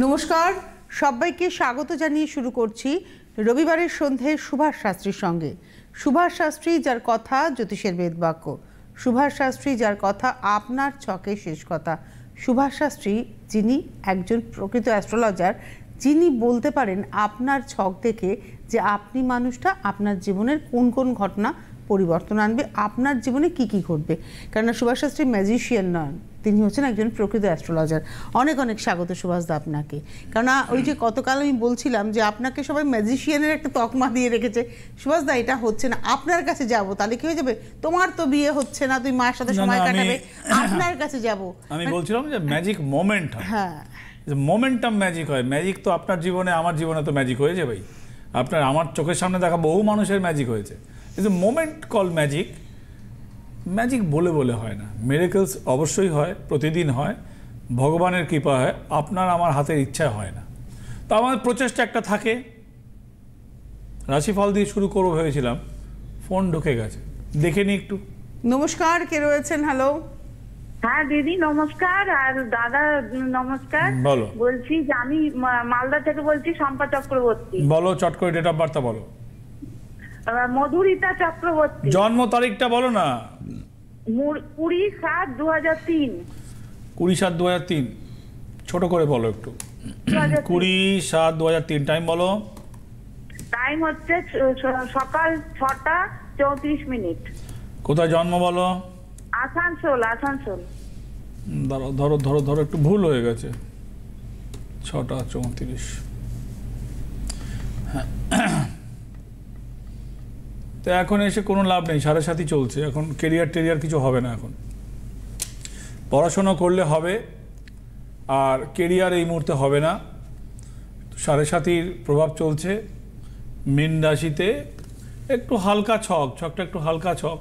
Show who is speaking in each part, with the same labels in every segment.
Speaker 1: নমস্কার, সবাইকে স্বাগত জানিয়ে শুরু করছি রবিবারের সন্ধে সুভাষ শাস্ত্রীর সঙ্গে। সুভাষ শাস্ত্রী যার কথা জ্যোতিষের বেদবাক্য, সুভাষ শাস্ত্রী যার কথা আপনার ছকে শেষ কথা, সুভাষ শাস্ত্রী যিনি একজন প্রকৃত অ্যাস্ট্রোলজার, যিনি বলতে পারেন আপনার ছক দেখে যে আপনি মানুষটা আপনার জীবনের কোন কোন ঘটনা পরিবর্তন আনবে, আপনার জীবনে কি কি ঘটবে। কেননা সুভাষ শাস্ত্রী ম্যাজিশিয়ান নন, তিনি হচ্ছেন একজন প্রকৃত অ্যাস্ট্রোলজার। অনেক অনেক স্বাগত সুভাষদা আপনাকে। কেননা ওই যে গতকাল আমি বলছিলাম যে আপনাকে সবাই ম্যাজিশিয়ানের একটা তকমা দিয়ে রেখেছে, সুভাষদা এটা হচ্ছে না, আপনার কাছে যাব তাহলে কি হয়ে যাবে, তোমার তো বিয়ে হচ্ছে না, তুমি মার সাথে সময় কাটাবে, আপনার কাছে যাব।
Speaker 2: আমি বলছিলাম যে ম্যাজিক মোমেন্ট, হ্যাঁ মোমেন্টাম ম্যাজিক হয়। ম্যাজিক তো আপনার জীবনে আমার জীবনে তো ম্যাজিক হয়েছে ভাই, আপনার আমার চোখের সামনে দেখা বহু মানুষের ম্যাজিক হয়েছে। কিন্তু মোমেন্ট কল ম্যাজিক, ম্যাজিক বলে বলে হয় না, মিরাকলস অবশ্যই হয়, প্রতিদিন হয়, ভগবানের কৃপা হয়, আপনার আমার হাতের ইচ্ছা হয় না। তো আমাদের প্রচেষ্টা একটা থাকে। রাশিফল দিয়ে শুরু করবো ভেবেছিলাম, ফোন ঢুকে গেছে, দেখে নি একটু।
Speaker 1: নমস্কার, কে রয়েছেন? হ্যালো।
Speaker 3: হ্যাঁ দিদি নমস্কার, আর দাদা নমস্কার।
Speaker 2: বলো।
Speaker 3: বলছি যে আমি মালদা থেকে বলছি, শম্পা চক্রবর্তী।
Speaker 2: বলো, চট করে ডেট অফ বার্থটা বলো।
Speaker 3: মধুরিতা চক্রবর্তী।
Speaker 2: জন্ম তারিখটা বলো না।
Speaker 3: 20-7-2003।
Speaker 2: 20-7-2003, ছোট করে বলো একটু। 20-7-2003, টাইম বলো।
Speaker 3: টাইম হচ্ছে সকাল 6টা 34 মিনিট।
Speaker 2: কোথায় জন্ম বলো।
Speaker 3: আসানসোল। আসানসোল।
Speaker 2: ধরো ধরো ধরো ধরো, একটু ভুল হয়ে গেছে, 6টা 34। হ্যাঁ, তো এখন এসে কোনো লাভ নেই, 7.5 চলছে এখন, কেরিয়ার টেরিয়ার কিছু হবে না। এখন পড়াশোনা করলে হবে, আর কেরিয়ার এই মুহূর্তে হবে না। 7.5 প্রভাব চলছে মীন রাশিতে, একটু হালকা ছকটা একটু হালকা ছক,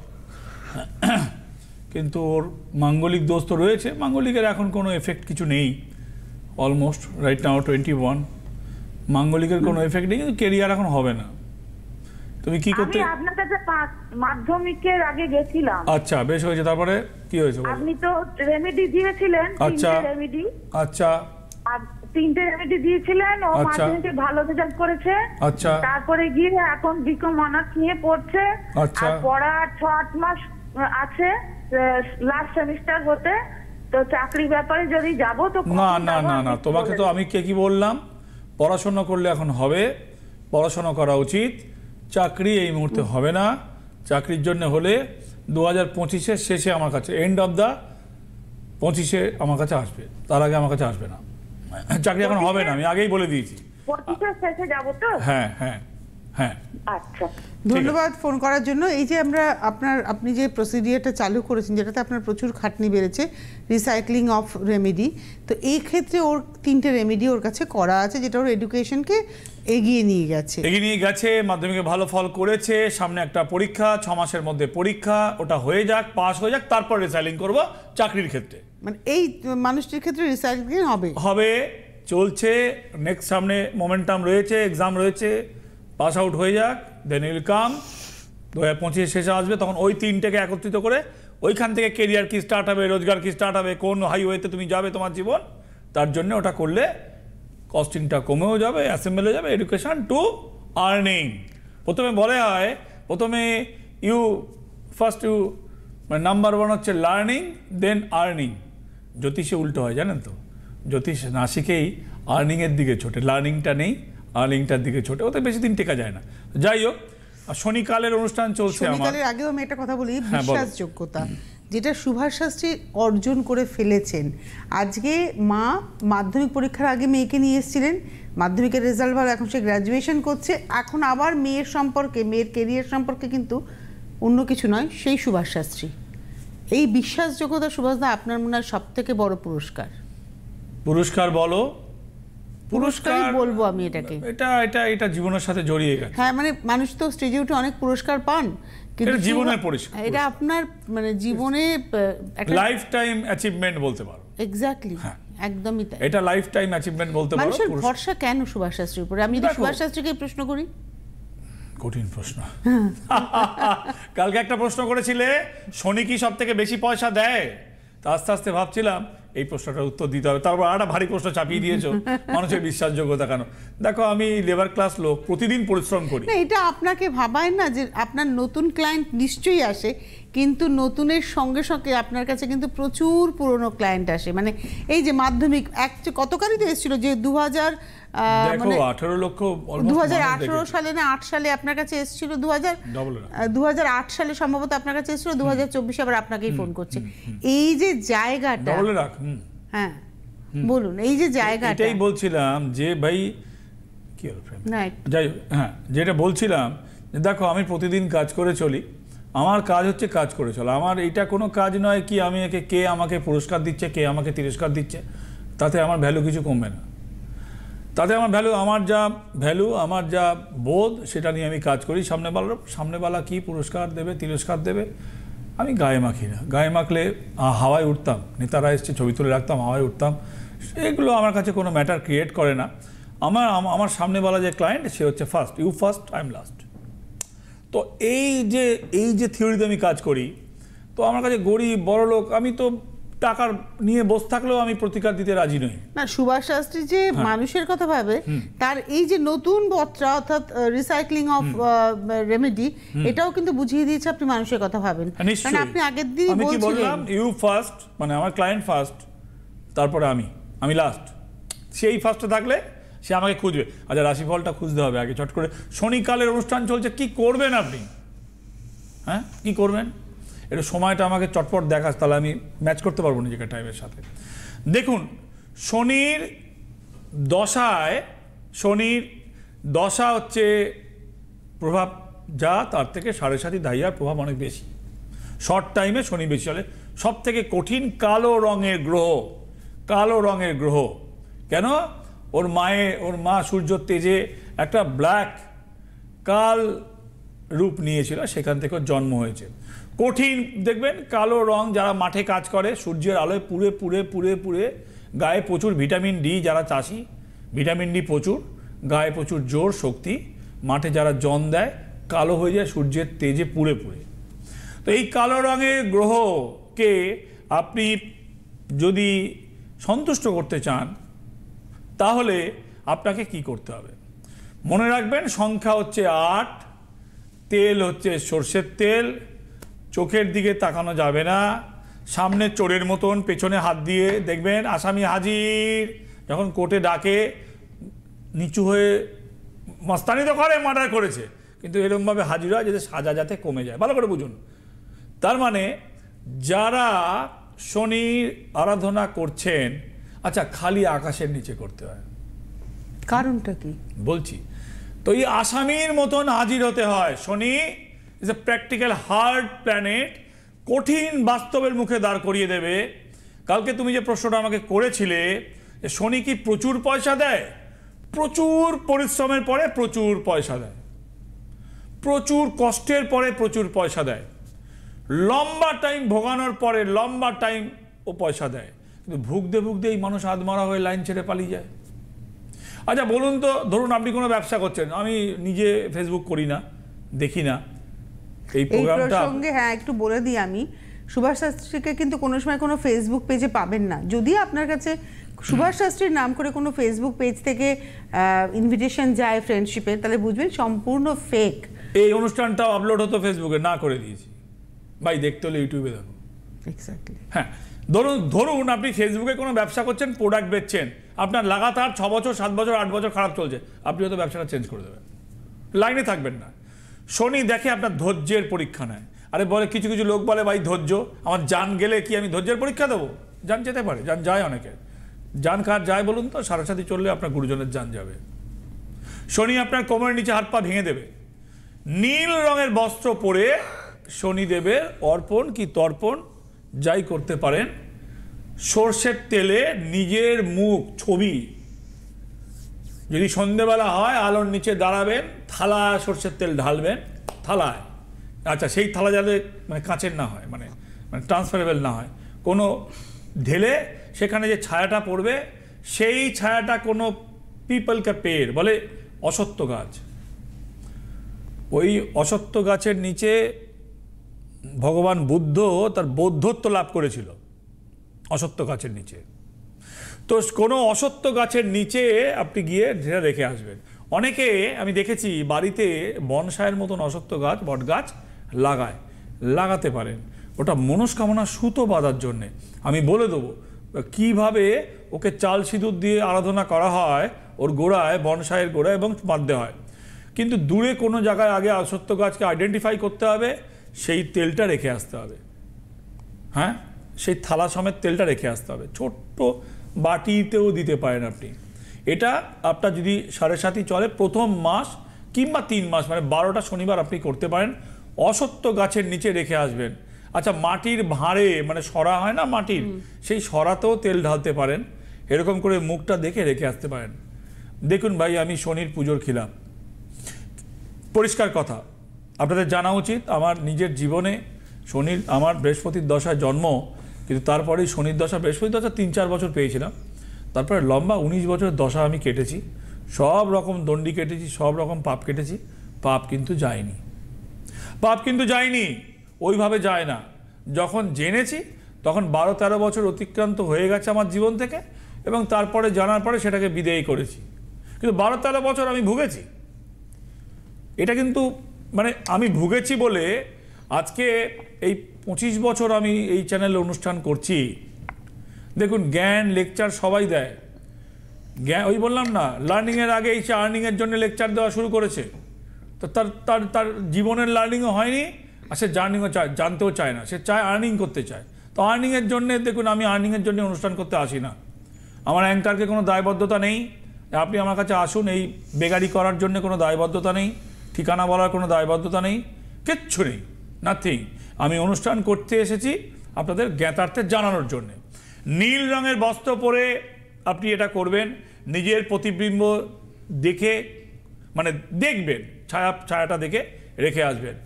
Speaker 2: কিন্তু ওর মাঙ্গলিক দোষ তো রয়েছে। মাঙ্গলিকের এখন কোনো এফেক্ট কিছু নেই, অলমোস্ট রাইট নাও 21, মাঙ্গলিকের কোনো এফেক্ট নেই, কিন্তু কেরিয়ার এখন হবে না। তুমি কি করতে?
Speaker 3: আমি আপনার কাছে মাধ্যমিকের আগে গেছিলাম।
Speaker 2: আচ্ছা, বেশ হয়েছে। তারপরে কি হয়েছে?
Speaker 3: আপনি তো রেমেডি দিয়েছিলেন,
Speaker 2: আচ্ছা
Speaker 3: রেমেডি।
Speaker 2: আচ্ছা,
Speaker 3: আর 3টে রেমেডি দিয়েছিলেন, ও মাধ্যমিকে ভালো রেজাল্ট করেছে।
Speaker 2: আচ্ছা,
Speaker 3: তারপরে গিয়ে এখন বিকম অনার্স নিয়ে পড়ছে।
Speaker 2: আচ্ছা,
Speaker 3: আর পড়া 6-8 মাস আছে লাস্ট সেমিস্টার হতে। তো চাকরির ব্যাপারে যদি যাব তো
Speaker 2: না না না না, তোমাকে তো আমি কি বললাম, পড়াশোনা করলে এখন হবে, পড়াশোনা করা উচিত। চাকরি এই মুহূর্তে হবে না, চাকরির জন্য হলে 2025-এর শেষে আমার কাছে, এন্ড অফ দা 25-এ আমার কাছে আসবে, তার আগে আমার কাছে আসবে না। চাকরি এখন হবে না, আমি আগেই বলে দিয়েছি।
Speaker 3: 25-এর শেষে যাব তো?
Speaker 2: হ্যাঁ হ্যাঁ হ্যাঁ।
Speaker 3: আচ্ছা,
Speaker 1: ধন্যবাদ ফোন করার জন্য। এই যে আমরা আপনি যে প্রসিডিওরটা চালু করেছেন, যেটাতে আপনার প্রচুর খাটনি বেড়েছে, রিসাইক্লিং অফ রেমেডি, তো এই ক্ষেত্রে ওর 3টে রেমেডি ওর কাছে করা আছে, যেটা ওর এডুকেশনকে এগিয়ে নিয়ে গেছে।
Speaker 2: মাধ্যমিকে ভালো ফল করেছে, সামনে একটা পরীক্ষা, 6 মাসের মধ্যে পরীক্ষা, ওটা হয়ে যাক, পাস হয়ে যাক, তারপর রিসাইক্লিং করবো চাকরির ক্ষেত্রে।
Speaker 1: মানে এই মানুষটির ক্ষেত্রে রিসাইক্লিং হবে
Speaker 2: চলছে। নেক্সট সামনে মোমেন্টাম রয়েছে, এক্সাম রয়েছে, পাস আউট হয়ে যাক, দেন উইল কাম। 2025 শেষে আসবে, তখন ওই 3টেকে একত্রিত করে ওইখান থেকে কেরিয়ার কি স্টার্ট হবে, রোজগার কি স্টার্ট হবে, কোন হাইওয়েতে তুমি যাবে তোমার জীবন, তার জন্য ওটা করলে কস্টিংটা কমেও যাবে, অ্যাসেম্বল হয়ে যাবে। এডুকেশন টু আর্নিং, প্রথমে বলে হয়, প্রথমে মানে নাম্বার 1 হচ্ছে লার্নিং, দেন আর্নিং। জ্যোতিষে উল্টো হয়, জানেন তো, জ্যোতিষ না শিখেই আর্নিংয়ের দিকে ছোটে, লার্নিংটা নেই, আর্নিংটার দিকে ছোটে, ওতে বেশি দিন টেকা যায় না। যাই হোক, শনিকালের অনুষ্ঠান চলছে আমার।
Speaker 1: শনিকালের আগেও আমি একটা কথা বলি, বিশ্বাসযোগ্যতা যেটা সুভাষ শাস্ত্রী অর্জন করে ফেলেছেন। আজকে মা মাধ্যমিক পরীক্ষার আগে মেয়েকে নিয়ে এসেছিলেন, মাধ্যমিকের রেজাল্ট ভালো, এখন সে গ্র্যাজুয়েশন করছে, এখন আবার মেয়ের সম্পর্কে, মেয়ের কেরিয়ার সম্পর্কে কিন্তু অন্য কিছু নয়, সেই সুভাষ শাস্ত্রী। এই বিশ্বাসযোগ্যতা সুভাষদা আপনার মনে হয় সব থেকে বড় পুরস্কার বলো। পুরস্কার বলবো আমি এটাকে,
Speaker 2: এটা জীবনের সাথে জড়িয়ে গেছে।
Speaker 1: হ্যাঁ, মানে মানুষ তো স্টেজে উঠে অনেক পুরস্কার পান,
Speaker 2: কিন্তু জীবনের পুরস্কার,
Speaker 1: এটা আপনার মানে জীবনে
Speaker 2: একটা লাইফ টাইম অ্যাচিভমেন্ট বলতে পারো।
Speaker 1: এক্স্যাক্টলি, একদমই তাই,
Speaker 2: এটা লাইফ টাইম অ্যাচিভমেন্ট বলতে পারো।
Speaker 1: মানুষের ভরসা কেন সুভাষ শাস্ত্রীর উপরে? আমি যদি সুভাষ শাস্ত্রীকে প্রশ্ন করি,
Speaker 2: কঠিন প্রশ্ন। কালকে একটা প্রশ্ন করেছিলে, শনি কি সব থেকে বেশি পয়সা দেয়? তা আস্তে আস্তে ভাবছিলাম এই প্রশ্নটার উত্তর দিতে হবে। তারপর আরেকটা ভারী প্রশ্ন চাপিয়ে দিয়েছো, মানুষের বিশ্বাসযোগ্যতা কেন। দেখো আমি লেবার ক্লাস লোক, প্রতিদিন পরিশ্রম করি।
Speaker 1: না, এটা আপনাকে ভাবায় না যে আপনার নতুন ক্লায়েন্ট নিশ্চয়ই আসে, কিন্তু নতুনের সঙ্গে সঙ্গে আপনার কাছে কিন্তু প্রচুর পুরনো ক্লায়েন্ট আসে। মানে এই যে মাধ্যমিক কতকালই তো এসেছিল যে
Speaker 2: 18 লক্ষ
Speaker 1: 2018 সালে না 8 সালে আপনার কাছে এসেছিল, 2008 সালে সম্ভবত আপনার কাছে এসেছিল, 2024 আবার আপনাকেই ফোন করছে। এই যে জায়গাটা, হ্যাঁ বলুন, এই যে জায়গাটা,
Speaker 2: এটাই বলছিলাম যে ভাই কি হলো যাই হোক, হ্যাঁ যেটা বলছিলাম যে দেখো আমি প্রতিদিন কাজ করে চলি, আমার কাজ হচ্ছে কাজ করে চলা। আমার এটা কোনো কাজ নয় কি আমি কে আমাকে পুরস্কার দিচ্ছে, কে আমাকে তিরস্কার দিচ্ছে, তাতে আমার ভ্যালু কিছু কমবে না। তাতে আমার ভ্যালু আমার যা বোধ সেটা নিয়ে আমি কাজ করি। সামনেবেলা কি পুরস্কার দেবে তিরস্কার দেবে আমি গায়ে মাখি না। গায়ে মাখলে হাওয়ায় উঠতাম, নেতারা এসছে ছবি তুলে রাখতাম, হাওয়ায় উঠতাম, এগুলো আমার কাছে কোনো ম্যাটার ক্রিয়েট করে না। আমার সামনেবেলা যে ক্লায়েন্ট সে হচ্ছে first, you first I am last. তো এই যে থিওরিতে আমি কাজ করি, তো আমার কাছে গরিব বড়লোক আমি তো টাকার নিয়ে বসে থাকলেও আমি প্রতিকার দিতে রাজি নই।
Speaker 1: না, সুভাষ শাস্ত্রী যে মানুষের কথা ভাবে, তার এই যে নতুন বত্রা অর্থাৎ রিসাইক্লিং অফ রেমেডি, এটাও কিন্তু বুঝিয়ে দিয়েছে আপনি মানুষের কথা ভাবেন। কারণ আপনি আগের দিন
Speaker 2: বলছিলেন ইউ ফার্স্ট, মানে আমার ক্লায়েন্ট ফার্স্ট, তারপরে আমি লাস্ট। সেই ফার্স্টে থাকলে সে আমাকে খুঁজবে। আচ্ছা রাশিফলটা খুঁজতে হবে আগে চট করে। শনিকালের অনুষ্ঠান চলছে, কি করবেন আপনি? হ্যাঁ কি করবেন? একটু সময়টা আমাকে চটপট দেখাস, তাহলে আমি ম্যাচ করতে পারবো নিজেকে টাইমের সাথে। দেখুন শনির দশা হচ্ছে প্রভাব যা, তার থেকে 7.5 দাইয়ার প্রভাব অনেক বেশি। শর্ট টাইমে শনি বেশি চলে। সব থেকে কঠিন কালো রঙের গ্রহ। কেন? ওর মা সূর্য তেজে একটা ব্ল্যাক কাল রূপ নিয়েছিল, সেখান থেকে জন্ম হয়েছে। কঠিন দেখবেন কালো রং, যারা মাঠে কাজ করে সূর্যের আলোয় পুড়ে গায়ে প্রচুর ভিটামিন ডি, যারা চাষি ভিটামিন ডি প্রচুর, গায়ে প্রচুর জোর শক্তি, মাঠে যারা জন দেয় কালো হয়ে যায় সূর্যের তেজে পুড়ে। তো এই কালো রঙের গ্রহকে আপনি যদি সন্তুষ্ট করতে চান তাহলে আপনাকে কি করতে হবে? মনে রাখবেন সংখ্যা হচ্ছে 8, তেল হচ্ছে সর্ষের তেল, চোখের দিকে তাকানো যাবে না, সামনে চোরের মতন পেছনে হাত দিয়ে দেখবেন আসামি হাজির, যখন কোর্টে ডাকে নিচু হয়ে মস্তানি তো করে মার্ডার করেছে, কিন্তু এরকমভাবে হাজির হয় যাতে সাজা যাতে কমে যায়। ভালো করে বুঝুন। তার মানে যারা শনির আরাধনা করছেন, আচ্ছা খালি আকাশের নিচে করতে হয়,
Speaker 1: কারণটা কি
Speaker 2: বলছি। তো এই আসামির মতন হাজির হতে হয়। Shani is a practical hard planet, কঠিন বাস্তবের মুখে দাঁড় করিয়ে দেবে। কালকে তুমি যে প্রশ্নটা আমাকে করেছিলে যে শনি কি প্রচুর পয়সা দেয়? প্রচুর পরিশ্রমের পরে প্রচুর পয়সা দেয়, প্রচুর কষ্টের পরে প্রচুর পয়সা দেয়, লম্বা টাইম ভোগানোর পরে লম্বা টাইম ও পয়সা দেয়। কিন্তু ভুগতে এই মানুষ আধমারা হয়ে লাইন ছেড়ে পালিয়ে যায়। আচ্ছা বলুন তো, ধরুন আপনি কোনো ব্যবসা করছেন, আমি নিজে ফেসবুক করি না, দেখি না এই প্রোগ্রামটা।
Speaker 1: হ্যাঁ একটু বলে দিই, আমি সুভাষ শাস্ত্রীকে কিন্তু কোনো সময় কোনো ফেসবুক পেজে পাবেন না। যদি আপনার কাছে সুভাষ শাস্ত্রীর নাম করে কোনো ফেসবুক পেজ থেকে ইনভিটেশন যায় ফ্রেন্ডশিপে, তাহলে বুঝবেন সম্পূর্ণ ফেক।
Speaker 2: এই অনুষ্ঠানটা আপলোড হতো ফেসবুকে, না করে দিয়েছি ভাই, দেখতে হলে ইউটিউবে দেখো।
Speaker 1: এক্স্যাক্টলি।
Speaker 2: হ্যাঁ ধরুন আপনি ফেসবুকে কোনো ব্যবসা করছেন, প্রোডাক্ট বেচছেন, আপনার লাগাতার 6 বছর 7 বছর 8 বছর খারাপ চলছে, আপনি হয়তো ব্যবসাটা চেঞ্জ করে দেবেন, লাইনে থাকবেন না। শনি দেখে আপনার ধৈর্যের পরীক্ষা নেয়। আরে বলে কিছু লোক বলে ভাই ধৈর্য, আমার জান গেলে কি আমি ধৈর্যের পরীক্ষা দেবো? জান যেতে পারে, জান যায় অনেকে। জান কার যায় বলুন তো? সারাসাথী চললে আপনার গুরুজনের জান যাবে। শনি আপনার কোমরের নিচে হাত পা ভেঙে দেবে। নীল রঙের বস্ত্র পরে শনিদেবের অর্পণ কি তর্পণ যাই করতে পারেন, সর্ষের তেলে নিজের মুখ ছবি, যদি সন্ধ্যেবেলা হয় আলোর নিচে দাঁড়াবেন, থালা সর্ষের তেল ঢালবেন থালায়। আচ্ছা সেই থালা যাতে মানে কাঁচের না হয়, মানে ট্রান্সফারেবল না হয়, কোনো ঢেলে সেখানে যে ছায়াটা পড়বে সেই ছায়াটা কোনো পিপলকে পেড় বলে অসত্য গাছ, ওই অসত্য গাছের নিচে ভগবান বুদ্ধ তার বৌদ্ধত্ব লাভ করেছিল। অসত্য গাছের নিচে। তো কোনো অসত্য গাছের নিচে আপনি গিয়ে সেটা রেখে আসবেন। অনেকে আমি দেখেছি বাড়িতে বনসাইয়ের মতন অসত্য গাছ, বট গাছ লাগাতে পারেন, ওটা মনস্কামনা সুতো বাঁধার জন্যে। আমি বলে দেবো কিভাবে ওকে চাল সিঁদুর দিয়ে আরাধনা করা হয় ওর গোড়ায়, বনসাইয়ের গোড়ায়, এবং বাঁধতে হয়। কিন্তু দূরে কোনো জায়গায় আগে অসত্য গাছকে আইডেন্টিফাই করতে হবে, সেই তেলটা রেখে আসতে হবে। হ্যাঁ, সেই থালা সমেত তেলটা রেখে আসতে হবে। ছোট্ট বাটিতেও দিতে পারেন আপনি। এটা আপনার যদি 7.5 চলে প্রথম মাস কিংবা 3 মাস, মানে 12টা শনিবার আপনি করতে পারেন। অসত্য গাছের নিচে রেখে আসবেন। আচ্ছা, মাটির ভাঁড়ে, মানে সরা হয় না মাটির, সেই সরাতেও তেল ঢালতে পারেন। এরকম করে মুখটা দেখে রেখে আসতে পারেন। দেখুন ভাই, আমি শনির পুজোর খিলাফ। পরিষ্কার কথা, আপনাদের জানা উচিত, আমার নিজের জীবনে শনির, আমার বৃহস্পতির দশায় জন্ম, কিন্তু তারপরেই শনির দশা, বৃহস্পতির দশা 3-4 বছর পেয়েছিলাম। তারপরে লম্বা 19 বছরের দশা আমি কেটেছি, সব রকম দণ্ডি কেটেছি, সব রকম পাপ কেটেছি। পাপ কিন্তু যায়নি, ওইভাবে যায় না। যখন জেনেছি তখন 12-13 বছর অতিক্রান্ত হয়ে গেছে আমার জীবন থেকে, এবং তারপরে জানার পরে সেটাকে বিদেয় করেছি। কিন্তু 12-13 বছর আমি ভুগেছি। এটা কিন্তু মানে আমি ভুগেছি বলে আজকে এই 25 বছর আমি এই চ্যানেলে অনুষ্ঠান করছি। দেখুন, জ্ঞান লেকচার সবাই দেয়। জ্ঞান, ওই বললাম না, লার্নিংয়ের আগে এই আর্নিংয়ের জন্য লেকচার দেওয়া শুরু করেছে। তো তার জীবনের লার্নিংও হয়নি, আর সে জানতেও চায় না, সে চায় আর্নিং করতে চায়। তো আর্নিংয়ের জন্য, দেখুন, আমি আর্নিংয়ের জন্য অনুষ্ঠান করতে আসি না। আমার অ্যাঙ্কারকে কোনো দায়বদ্ধতা নেই, আপনি আমার কাছে আসুন, এই বেগারি করার জন্য কোনো দায়বদ্ধতা নেই, ঠিকানা বলার কোনো দায়বদ্ধতা নেই, কিচ্ছু নেই, নাথিং। আমি অনুষ্ঠান করতে এসেছি আপনাদের জ্ঞাতার্থে জানানোর জন্যে। নীল রঙের বস্ত্র পরে আপনি এটা করবেন, নিজের প্রতিবিম্ব দেখে, মানে দেখবেন, ছায়াটা দেখে রেখে আসবেন।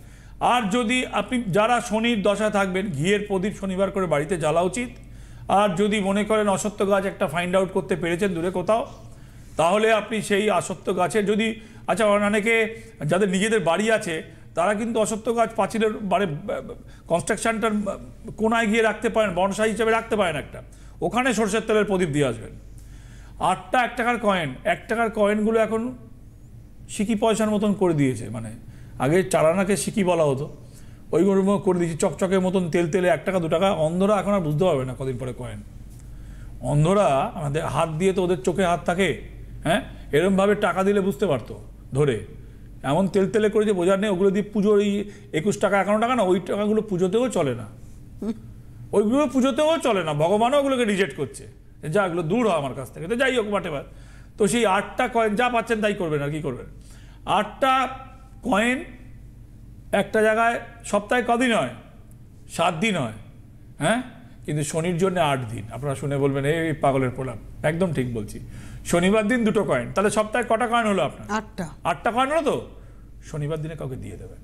Speaker 2: আর যদি আপনি যারা শনির দশা থাকবেন, ঘিয়ের প্রদীপ শনিবার করে বাড়িতে জ্বালা উচিত। আর যদি মনে করেন অসত্য গাছ একটা ফাইন্ড আউট করতে পেরেছেন দূরে কোথাও, তাহলে আপনি সেই অসত্য গাছের যদি, আচ্ছা, অনেকে যাদের নিজেদের বাড়ি আছে তারা কিন্তু অসত্য গাছ পাঁচিলের বাড়ি, কনস্ট্রাকশনটার কোনায় গিয়ে রাখতে পারেন, বনসাই হিসেবে রাখতে পারেন একটা, ওখানে সরষের তেলের প্রদীপ দিয়ে আসবেন। 8টা 1 টাকার কয়েন, 1 টাকার কয়েনগুলো এখন সিকি পয়সার মতন করে দিয়েছে। মানে আগে চারানাকে সিকি বলা হতো, ওইগুলো করে দিয়েছি চকচকের মতন তেল 1 টাকা 2 টাকা। অন্ধরা এখন আর বুঝতে পারবে না কদিন পরে কয়েন। অন্ধরা আমাদের হাত দিয়ে, তো ওদের চোখে হাত থাকে, হ্যাঁ, এরমভাবে টাকা দিলে বুঝতে পারতো ধরে। এমন তেলে করে যে বোঝার নেই, ওগুলো দিয়ে পুজোর এই 21 টাকা 51 টাকা না, ওই টাকাগুলো পুজোতেও চলে না, ওইগুলো পুজোতেও চলে না। ভগবানও ওগুলোকে রিজেক্ট করছে, যা এগুলো দূর হয় আমার কাছ থেকে। তো যাই হোক, বাটেবার। তো সেই 8টা কয়েন যা পাচ্ছেন তাই করবেন, আর কি করবেন। 8টা কয়েন একটা জায়গায় সপ্তাহে কদিন হয়? 7 দিন হয়, হ্যাঁ, কিন্তু শনির জন্য 8 দিন। আপনারা শুনে বলবেন এই পাগলের প্রলাপ, একদম ঠিক বলছি। শনিবার দিন 2টো কয়েন, তাহলে সপ্তাহে কটা কয়েন হলো আপনার? 8টা কয়েন হলো। তো শনিবার দিনে কাউকে দিয়ে দেবেন,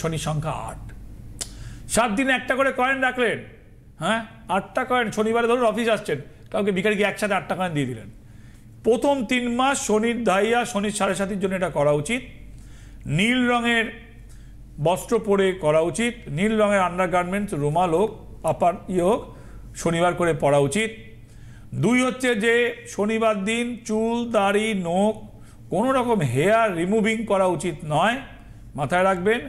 Speaker 2: শনির সংখ্যা 8। 7 দিনে একটা করে কয়েন রাখলেন, হ্যাঁ, 8টা কয়েন। শনিবারে ধরুন অফিস আসছেন, কাউকে ভিখারিকে একসাথে 8টা কয়েন দিয়ে দিলেন। প্রথম 3 মাস শনির ধাইয়া, শনির 7.5 জন্য এটা করা উচিত। নীল রঙের বস্ত্র পরে করা উচিত, নীল রঙের আন্ডারগার্মেন্টস, রুমাল হোক, আপার হোক, শনিবার করে পরা উচিত। 2 হচ্ছে যে শনিবার দিন চুল, দাড়ি, নখ, কোনো রকম হেয়ার রিমুভিং করা উচিত নয়, মাথায় রাখবেন।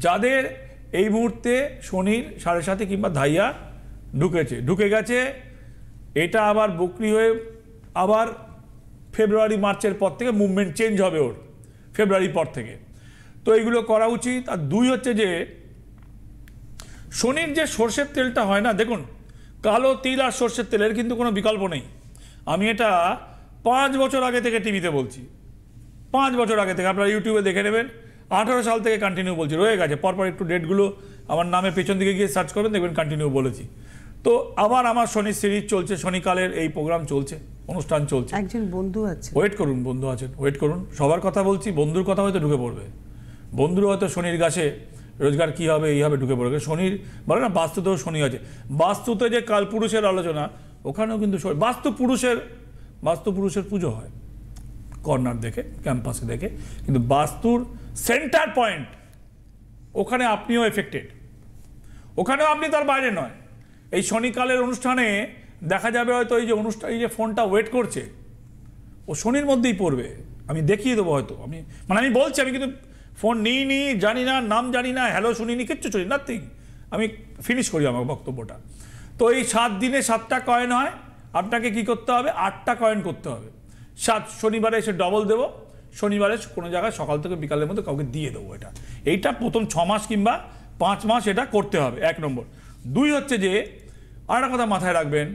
Speaker 2: যাদের এই মুহূর্তে শনির 7.5 কিংবা ধাইয়া ঢুকে গেছে, এটা আবার বকরি হয়ে আবার ফেব্রুয়ারি মার্চের পর থেকে মুভমেন্ট চেঞ্জ হবে ওর, ফেব্রুয়ারির পর থেকে। তো এইগুলো করা উচিত। আর 2 হচ্ছে যে শনির যে সর্ষের তেলটা হয় না, দেখুন, কালো তিল আর সর্ষের তেলের কিন্তু কোনো বিকল্প নেই। আমি এটা 5 বছর আগে থেকে টিভিতে বলছি, 5 বছর আগে থেকে, আপনারা ইউটিউবে দেখে নেবেন। 18 সাল থেকে কন্টিনিউ বলছি, রয়ে গেছে। পরপর একটু ডেটগুলো আমার নামে পেছন দিকে গিয়ে সার্চ করবেন, দেখবেন কন্টিনিউ বলেছি। তো আবার আমার শনির সিরিজ চলছে, শনিকালের এই প্রোগ্রাম চলছে, অনুষ্ঠান চলছে।
Speaker 1: একজন বন্ধু আছে,
Speaker 2: ওয়েট করুন, বন্ধু আছেন, ওয়েট করুন। সবার কথা বলছি, বন্ধুর কথা হয়তো ঢুকে পড়বে। বন্ধুরা হয়তো শনির গাছে রোজগার কী হবে এইভাবে ঢুকে পড়বে। শনির বলে না, বাস্তুতেও শনি আছে। বাস্তুতে যে কালপুরুষের আলোচনা, ওখানেও কিন্তু বাস্তু পুরুষের পুজো হয় কর্নার দেখে, ক্যাম্পাসে দেখে, কিন্তু বাস্তুর সেন্টার পয়েন্ট ওখানে আপনিও এফেক্টেড, ওখানেও আপনি তার বাইরে নয়। এই শনিকালের অনুষ্ঠানে দেখা যাবে হয়তো এই যে অনুষ্ঠান, এই যে ফোনটা ওয়েট করছে, ও শনির মধ্যেই পড়বে। আমি দেখিয়ে দেবো হয়তো, আমি বলছি, আমি কিন্তু ফোন নিইনি, জানি না, নাম জানি না, হ্যালো শুনিনি, কিচ্ছু চলি নাথিং। আমি ফিনিশ করি আমার বক্তব্যটা। তো এই 7 দিনে 7টা কয়েন হয়, আপনাকে কি করতে হবে, 8টা কয়েন করতে হবে। 7 শনিবারে এসে ডবল দেবো, শনিবারে কোনো জায়গায় সকাল থেকে বিকালের মধ্যে কাউকে দিয়ে দেবো। এইটা প্রথম 6 মাস কিংবা 5 মাস এটা করতে হবে, 1 নম্বর। 2 হচ্ছে যে আরেকটা কথা মাথায় রাখবেন,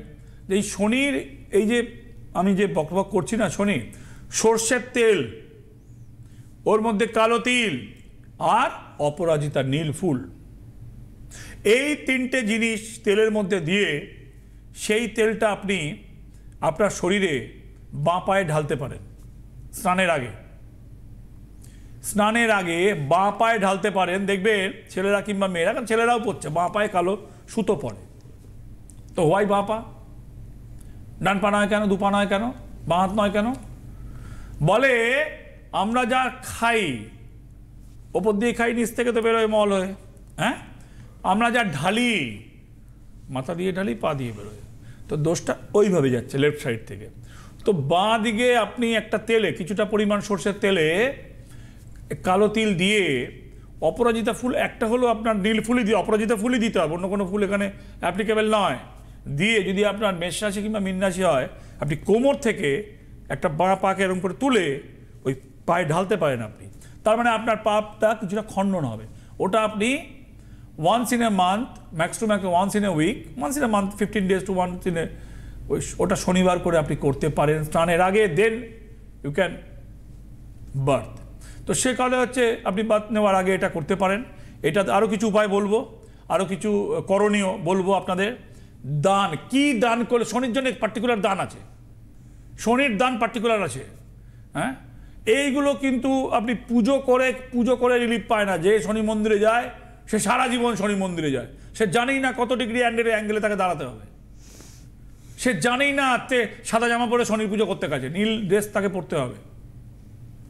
Speaker 2: যে এই শনির এই যে আমি যে বকবক করছি না, শনি সর্ষের তেল, ওর মধ্যে কালো তিল আর অপরাজিতা নীল ফুল, এই 3টে জিনিস তেলের মধ্যে দিয়ে সেই তেলটা আপনি আপনার শরীরে বাঁ পায়ে ঢালতে পারেন। স্নানের আগে বাঁ পায়ে ঢালতে পারেন। দেখবেন ছেলেরা কিংবা মেয়েরা, কারণ ছেলেরাও পড়ছে, বাঁ পায়ে কালো সুতো পড়ে। তো হোয়াই বাঁ পা? ডান পা নয় কেন, 2 পা নয় কেন, বাঁ হাত নয় কেন? বলে আমরা যা খাই ওপর দিয়ে খাই, নিচ থেকে তো বেরোয় মল হয়ে। হ্যাঁ, আমরা যা ঢালি মাথা দিয়ে ঢালি, পা দিয়ে বেরোয়। তো দোষটা ওইভাবে যাচ্ছে লেফট সাইড থেকে। তো বাঁ দিকে আপনি একটা তেলে, কিছুটা পরিমাণ সর্ষের তেলে কালো তিল দিয়ে, অপরাজিতা ফুল একটা হলো আপনার নীল ফুলই দিয়ে, অপরাজিতা ফুলই দিতে হবে, অন্য কোনো ফুল এখানে অ্যাপ্লিকেবল নয়, দিয়ে যদি আপনার মেষ রাশি কিংবা মীন রাশি হয়, আপনি কোমর থেকে একটা বাঁ পাকে এরকম করে তুলে ওই পায়ে ঢালতে পারেন আপনি। তার মানে আপনার পাপটা কিছুটা খণ্ডন হবে। ওটা আপনি once in a month, max to max once in a week, once in a month, 15 days to once in a, ওটা শনিবার করে আপনি করতে পারেন স্নানের আগে, দেন ইউ ক্যান বার্থ। তো সে কালে হচ্ছে আপনি বার্থ নেওয়ার আগে এটা করতে পারেন। এটা আরও কিছু উপায় বলবো, আরও কিছু করণীয় বলবো আপনাদের। দান, কি দান করলে, শনির জন্য পার্টিকুলার দান আছে, শনির দান পার্টিকুলার আছে। হ্যাঁ, এইগুলো কিন্তু আপনি পুজো করে রিলিফ পায় না। যে শনি মন্দিরে যায় সে সারা জীবন শনি মন্দিরে যায়, সে জানেই না কত ডিগ্রি অ্যাঙ্গেলে তাকে দাঁড়াতে হবে, সে জানেই না সাদা জামা পরে শনির পুজো করতে কাছে, নীল ড্রেস তাকে পরতে হবে।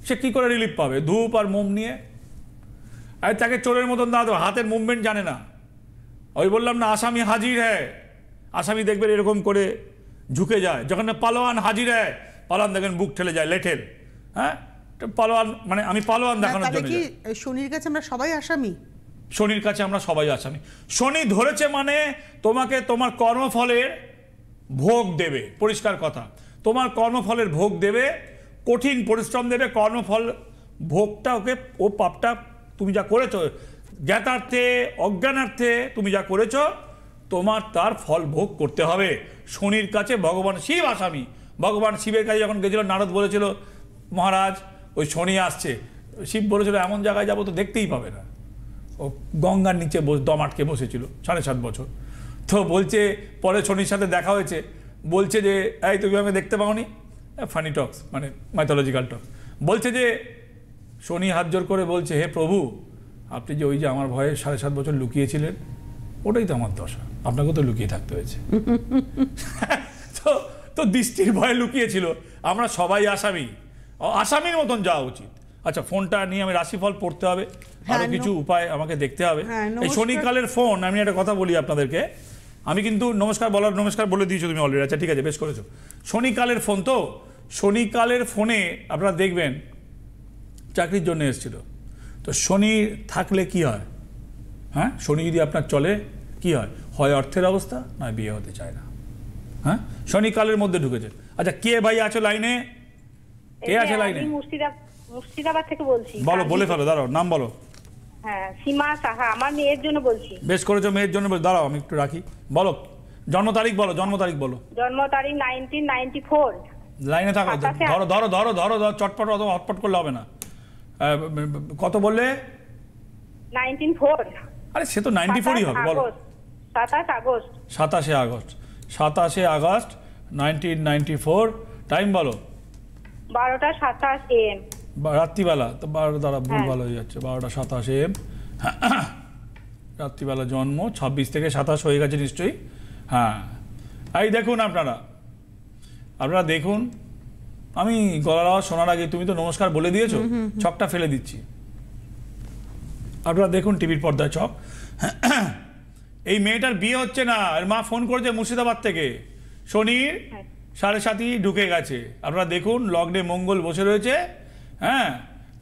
Speaker 2: সে কি করে রিলিফ পাবে? ধূপ আর মোম নিয়ে। আর তাকে চোরের মতন দাঁড়াতে, হাতের মুভমেন্ট জানে না। ওই বললাম না, আসামি হাজির হ্যায়, আসামি দেখবেন এরকম করে ঝুঁকে যায়। যখন পালোয়ান হাজির হ্যায়, পালোয়ান দেখেন বুক ঠেলে যায়, লেঠেল। হ্যাঁ, পালোয়ান মানে আমি পালোয়ান দেখানোর জন্য।
Speaker 1: কি শনির কাছে আমরা সবাই আসামি?
Speaker 2: শনির কাছে আমরা সবাই আসামি। শনি ধরেছে মানে তোমাকে তোমার কর্মফলের ভোগ দেবে, পরিষ্কার কথা। তোমার কর্মফলের ভোগ দেবে, কঠিন পরিশ্রম দেবে, কর্মফল ভোগটা ওকে, ও পাপটা তুমি যা করেছো, জ্ঞাতার্থে অজ্ঞানার্থে তুমি যা করেছো, তোমার তার ফল ভোগ করতে হবে। শনির কাছে ভগবান শিব আসামি। ভগবান শিবের কাছে যখন গেছিল, নারদ বলেছিল মহারাজ ওই শনি আসছে, শিব বলেছিল এমন জায়গায় যাবো তো দেখতেই পাবে না। ও গঙ্গার নিচে দম আটকে বসেছিল 7.5 বছর। তো বলছে, পরে শনির সাথে দেখা হয়েছে, বলছে যে এই তুমি আমাকে দেখতে পাওনি, ফানি টক্স মানে মাইথোলজিক্যাল টক্স। বলছে যে শনি হাত জোর করে বলছে, হে প্রভু, আপনি যে ওই যে আমার ভয়ে 7.5 বছর লুকিয়েছিলেন, ওটাই তো আমার দশা, আপনাকেও তো লুকিয়ে থাকতে হয়েছে। তো দৃষ্টির ভয়ে লুকিয়েছিল। আমরা সবাই আসামি, আসামির মতন যাওয়া উচিত। আচ্ছা, ফোনটা নিয়ে আমি রাশিফল পড়তে হবে, আরো কিছু উপায় আমাকে দেখতে হবে। এই শনিকালের ফোন, আমি একটা কথা বলি আপনাদেরকে, আমি কিন্তু নমস্কার বলে দিয়েছো তুমি অলরেডি। আচ্ছা ঠিক আছে, বেশ করেছো। শনিকালের ফোন, তো শনিকালের ফোনে আপনারা দেখবেন চাকরির জন্য এসেছিল। তো শনি থাকলে কি হয়? হ্যাঁ, শনি যদি আপনার চলে কি হয়? হয় অর্থের অবস্থা, নয় বিয়ে হতে চায় না। হ্যাঁ, শনিকালের মধ্যে ঢুকেছে। আচ্ছা, কে ভাই আছো লাইনে? কে আছে লাইনে?
Speaker 3: মুর্শিদাবাদ থেকে বলছি।
Speaker 2: বলো, বলে ফেলো, দাঁড়াও, নাম বলো।
Speaker 3: হ্যাঁ, সীমা সাহা, আমার মেয়ের জন্য বলছি।
Speaker 2: বেশ করেছো, মেয়ের জন্য। দাঁড়াও আমি একটু রাখি। বলো জন্ম তারিখ বলো, জন্ম তারিখ বলো।
Speaker 3: জন্ম তারিখ 1994।
Speaker 2: লাইনে থাকো, ধরো ধরো ধরো ধরো ধরো, চটপট অত হটপট করলে হবে না। কত বললে?
Speaker 3: 94।
Speaker 2: আরে সে তো 94ই হবে, বলো। 27 আগস্ট 1994। টাইম বলো।
Speaker 3: 12:27 AM।
Speaker 2: রাত্রিবেলা তো 12 দ্বারা ভুল ভালো হয়ে যাচ্ছে, 12:27 AM রাত্রিবেলা জন্ম। 26 থেকে 27 হয়ে গেছে নিশ্চয়ই। হ্যাঁ, এই দেখুন আপনারা দেখুন, আমি গলার আওয়াজ শোনার আগে তুমি তো নমস্কার বলে দিয়েছো, ছকটা ফেলে দিচ্ছি। আপনারা দেখুন টিভির পর্দায় ছক। এই মেয়েটার বিয়ে হচ্ছে না। এর মা ফোন করেছে মুর্শিদাবাদ থেকে, শনির 7.5 ঢুকে গেছে। আপনারা দেখুন, লগ্নে মঙ্গল বসে রয়েছে। হ্যাঁ,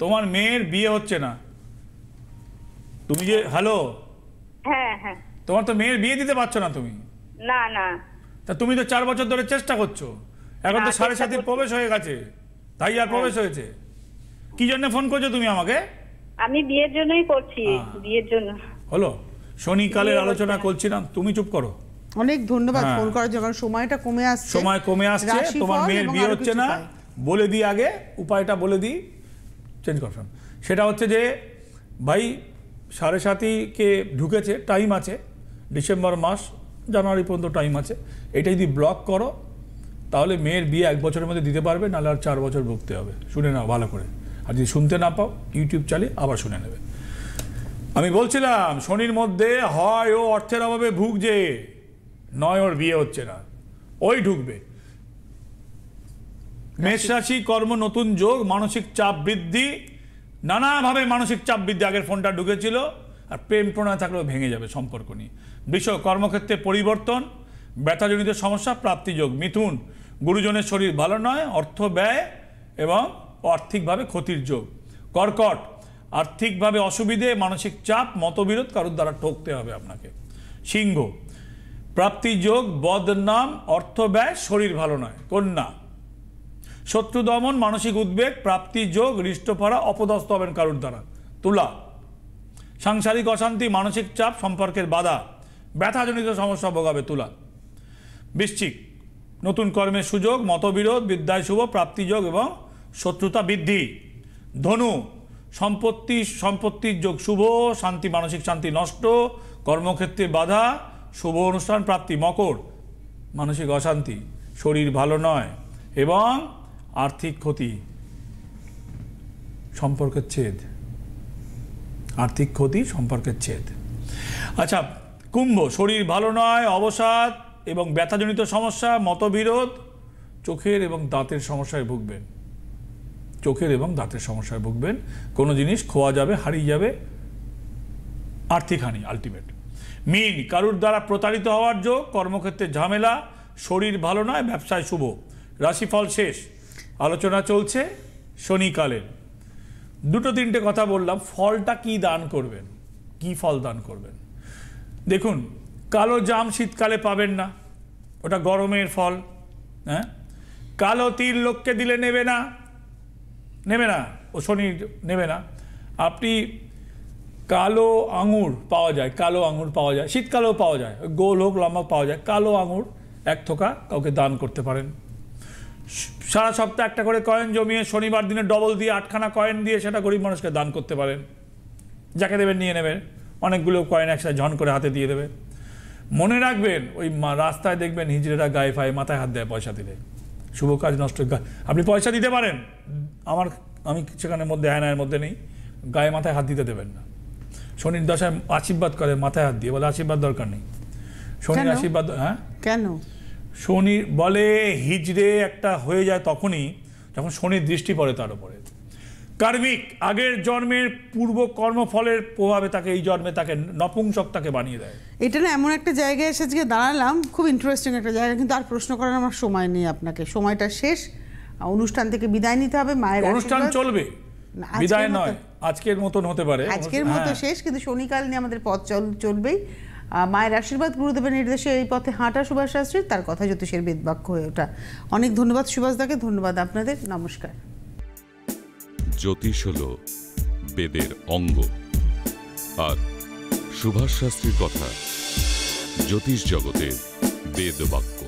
Speaker 2: তোমার মেয়ের বিয়ে হচ্ছে না। তুমি যে হ্যালো,
Speaker 3: হ্যাঁ হ্যাঁ,
Speaker 2: তোমার তো মেয়ের বিয়ে দিতে পারছো না তুমি।
Speaker 3: না না,
Speaker 2: তা তুমি তো 4 বছর ধরে চেষ্টা করছো, এখন তো
Speaker 3: না,
Speaker 2: 7.5 প্রবেশ হয়ে গেছে, তাই আর প্রবেশ হয়েছে। কি জন্য ফোন করছো তুমি আমাকে?
Speaker 3: আমি বিয়ের জন্যই করছি, বিয়ের জন্য।
Speaker 2: হলো, শনিকালের আলোচনা করছিলাম, তুমি চুপ করো।
Speaker 1: অনেক ধন্যবাদ
Speaker 2: হ্যাঁ।
Speaker 1: ফোন করার জন্য, কারণ সময়টা কমে আসছে।
Speaker 2: সময় কমে আসছে,
Speaker 1: রাশিফল
Speaker 2: তোমার মেয়ের
Speaker 1: এবং
Speaker 2: বিয়ে
Speaker 1: আরো
Speaker 2: হচ্ছে
Speaker 1: কিছু
Speaker 2: না।
Speaker 1: উপায়।
Speaker 2: বলে দিই আগে, উপায়টা বলে দিই, চেঞ্জ করলাম। সেটা হচ্ছে যে ভাই 7.5 ঢুকেছে, টাইম আছে, ডিসেম্বর মাস, জানুয়ারি পর্যন্ত টাইম আছে। এটা যদি ব্লক করো তাহলে মেয়ের বিয়ে 1 বছরের মধ্যে দিতে পারবে, নাহলে আর 4 বছর ভুগতে হবে। শুনে নাও ভালো করে, আর যদি শুনতে না পাও ইউটিউব চালিয়ে আবার শুনে নেবে। আমি বলছিলাম শনির মধ্যে হয় ও অর্থের অভাবে ভুগছে, নয় ওর বিয়ে হচ্ছে না, ওই ঢুকবে। মেষ রাশি, কর্ম নতুন যোগ, মানসিক চাপ বৃদ্ধি, নানাভাবে মানসিক চাপ বৃদ্ধি। আগের ফোনটা ঢুকেছিল, আর প্রেম প্রণয় থাকলেও ভেঙে যাবে সম্পর্ক নিয়ে। বৃষ, কর্মক্ষেত্রে পরিবর্তন, ব্যথাজনিত সমস্যা, প্রাপ্তিযোগ। মিথুন, গুরুজনের শরীর ভালো নয়, অর্থ ব্যয় এবং আর্থিকভাবে ক্ষতির যোগ। কর্কট, আর্থিকভাবে অসুবিধে, মানসিক চাপ, মতবিরোধ, কারোর দ্বারা ঠকতে হবে আপনাকে। সিংহ, প্রাপ্তিযোগ, বদনাম, অর্থ ব্যয়, শরীর ভালো নয়। কন্যা, শত্রু দমন, মানসিক উদ্বেগ, প্রাপ্তি যোগ, হৃষ্টফাড়া, অপদস্থ হবেন কারুর দ্বারা। তুলা, সাংসারিক অশান্তি, মানসিক চাপ, সম্পর্কের বাধা, ব্যথাজনিত সমস্যা ভোগাবে তুলা। বৃশ্চিক, নতুন কর্মের সুযোগ, মতবিরোধ, বিদ্যায় শুভ, প্রাপ্তিযোগ এবং শত্রুতা বৃদ্ধি। ধনু, সম্পত্তির যোগ শুভ, শান্তি, মানসিক শান্তি নষ্ট, কর্মক্ষেত্রে বাধা, শুভ অনুষ্ঠান প্রাপ্তি। মকর, মানসিক অশান্তি, শরীর ভালো নয় এবং আর্থিক ক্ষতি, সম্পর্কের ছেদ, আর্থিক ক্ষতি, সম্পর্কের ছেদ। আচ্ছা, কুম্ভ, শরীর ভালো নয়, অবসাদ এবং ব্যথাজনিত সমস্যা, মতবিরোধ, চোখের এবং দাঁতের সমস্যায় ভুগবেন। চোখের এবং দাঁতের সমস্যায় ভুগবেন, কোনো জিনিস খোয়া যাবে, হারিয়ে যাবে, আর্থিক হানি আলটিমেট। মীন, কারুর দ্বারা প্রতারিত হওয়ার যোগ, কর্মক্ষেত্রে ঝামেলা, শরীর ভালো নয়, ব্যবসায় শুভ। রাশিফল শেষ, আলোচনা চলছে শনিকালের। 2-3টে কথা বললাম, ফলটা কি দান করবেন, কি ফল দান করবেন। দেখুন, কালো জাম শীতকালে পাবেন না, ওটা গরমের ফল। হ্যাঁ, কালো তিল লোককে দিলে নেবে না, ও শনি নেবে না। আপনি কালো আঙুর পাওয়া যায়, শীতকালেও পাওয়া যায়, গোল হোক লম্বা পাওয়া যায়, কালো আঙুর 1 থোকা কাউকে দান করতে পারেন। সারা সপ্তাহে একটা করে কয়েন জমিয়ে শনিবার দিনে ডবল দিয়ে 8খানা কয়েন দিয়ে সেটা গরিব মানুষকে দান করতে পারেন। যাকে দেবেন নিয়ে নেবেন, অনেকগুলো কয়েন একসাথে ঝন করে হাতে দিয়ে দেবে। মনে রাখবেন, ওই রাস্তায় দেখবেন হিজড়েরা গায়ে ফায়ে মাথায় হাত দেয় পয়সা দিলে, শুভ কাজ নষ্ট। আপনি পয়সা দিতে পারেন, আমি সেখানের মধ্যে আয়নার মধ্যে নেই, গায়ে মাথায় হাত দিতে দেবেন না। শনির দশায় আশীর্বাদ করে মাথায় হাত দিয়ে, বলে আশীর্বাদ দরকার নেই, শনির আশীর্বাদ। হ্যাঁ, কেন? শনি বলে হিজড়ে একটা হয়ে যায় তখনই যখন শনির দৃষ্টি পড়ে তার উপরে। কার্মিক, আগের জন্মের পূর্ব কর্মফলের প্রভাবে তাকে এই জন্মে তাকে নপুংসক তাকে বানিয়ে দেয়। এটা না এমন একটা জায়গায় এসে আজকে দাঁড়ালাম, খুব ইন্টারেস্টিং একটা জায়গা, কিন্তু আর প্রশ্ন করার আমার সময় নেই আপনাকে, সময়টা শেষ। অনুষ্ঠান থেকে বিদায় নিতে হবে। মায়ের অনুষ্ঠান চলবে, বিদায় নয়, আজকের মতন হতে পারে, আজকের মতো শেষ, কিন্তু শনিকাল নিয়ে আমাদের পথ চলবেই। মায়ের আশীর্বাদ, গুরুদেবের নির্দেশে এই পথে হাঁটা সুভাষ শাস্ত্রী, তার কথা জ্যোতিষের বেদবাক্য হয়ে ওঠা। অনেক ধন্যবাদ সুভাষদাকে, ধন্যবাদ আপনাদের, নমস্কার।
Speaker 4: জ্যোতিষ হলো বেদের অঙ্গ, আর সুভাষ শাস্ত্রীর কথা জ্যোতিষ জগতের বেদবাক্য।